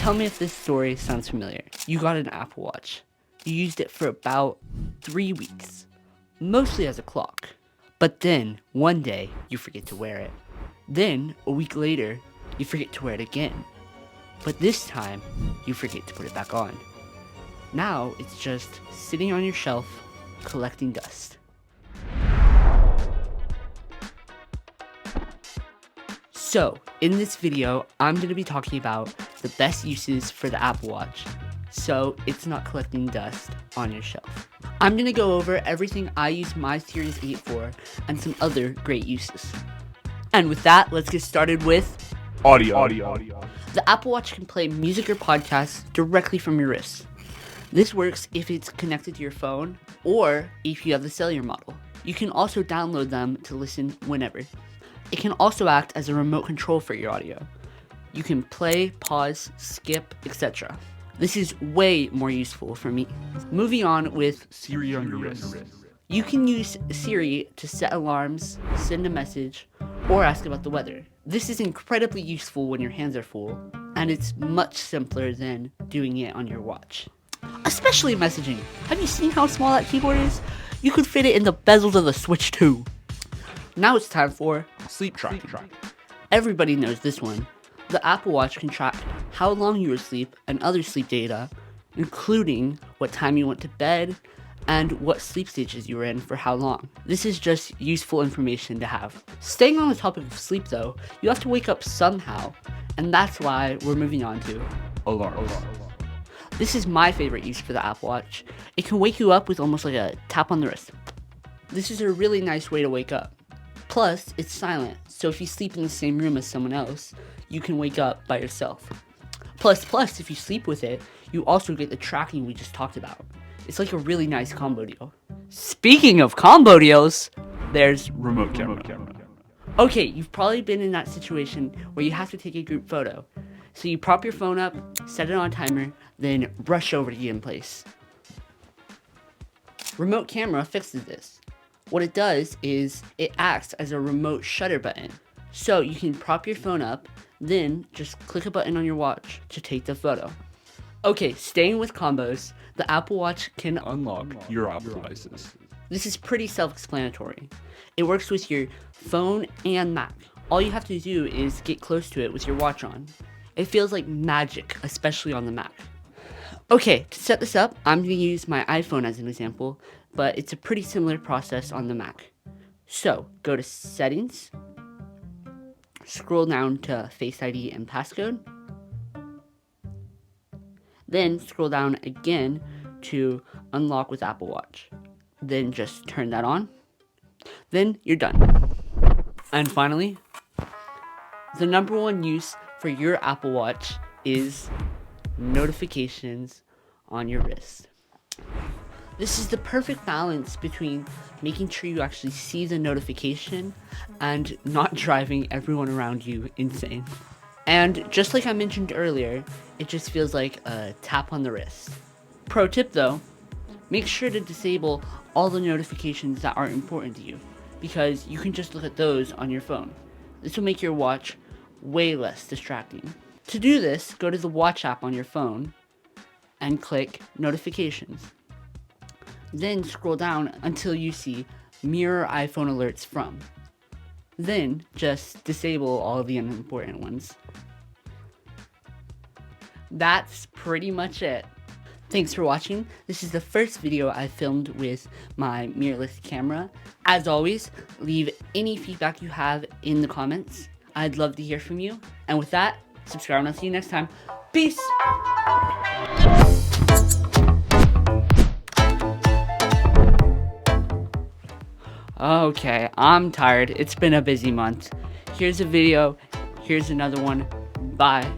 tell me if this story sounds familiar. You got an Apple Watch. You used it for about 3 weeks, mostly as a clock. But then, one day, you forget to wear it. Then, a week later, you forget to wear it again. But this time, you forget to put it back on. Now, it's just sitting on your shelf, collecting dust. So, in this video, I'm going to be talking about the best uses for the Apple Watch, so it's not collecting dust on your shelf. I'm going to go over everything I use my Series 8 for, and some other great uses. And with that, let's get started with Audio. The Apple Watch can play music or podcasts directly from your wrist. This works if it's connected to your phone, or if you have the cellular model. You can also download them to listen whenever. It can also act as a remote control for your audio. You can play, pause, skip, etc. This is way more useful for me. Moving on with Siri on your wrist. You can use Siri to set alarms, send a message, or ask about the weather. This is incredibly useful when your hands are full, and it's much simpler than doing it on your watch. Especially messaging. Have you seen how small that keyboard is? You could fit it in the bezels of the Switch too. Now it's time for Sleep tracking. Everybody knows this one. The Apple Watch can track how long you were asleep and other sleep data, including what time you went to bed and what sleep stages you were in for how long. This is just useful information to have. Staying on the topic of sleep though, you have to wake up somehow, and that's why we're moving on to Alarm. This is my favorite use for the Apple Watch. It can wake you up with almost like a tap on the wrist. This is a really nice way to wake up. Plus, it's silent, so if you sleep in the same room as someone else, you can wake up by yourself. Plus, if you sleep with it, you also get the tracking we just talked about. It's like a really nice combo deal. Speaking of combo deals, there's Remote camera. Okay, you've probably been in that situation where you have to take a group photo. So you prop your phone up, set it on timer, then rush over to get in place. Remote camera fixes this. What it does is it acts as a remote shutter button. So you can prop your phone up, then just click a button on your watch to take the photo. Okay, staying with combos, the Apple Watch can Unlock your Apple devices. This is pretty self-explanatory. It works with your phone and Mac. All you have to do is get close to it with your watch on. It feels like magic, especially on the Mac. Okay, to set this up, I'm going to use my iPhone as an example, but it's a pretty similar process on the Mac. So, go to Settings, scroll down to Face ID and Passcode, then scroll down again to Unlock with Apple Watch. Then just turn that on. Then you're done. And finally, the number one use for your Apple Watch is notifications on your wrist. This is the perfect balance between making sure you actually see the notification and not driving everyone around you insane. And just like I mentioned earlier, it just feels like a tap on the wrist. Pro tip though, make sure to disable all the notifications that aren't important to you, because you can just look at those on your phone. This will make your watch way less distracting. To do this, go to the Watch app on your phone and click Notifications. Then scroll down until you see Mirror iPhone Alerts From. Then just disable all the unimportant ones. That's pretty much it. Thanks for watching. This is the first video I filmed with my mirrorless camera. As always, leave any feedback you have in the comments. I'd love to hear from you. And with that, subscribe and I'll see you next time. Peace! Okay, I'm tired. It's been a busy month. Here's a video. Here's another one. Bye.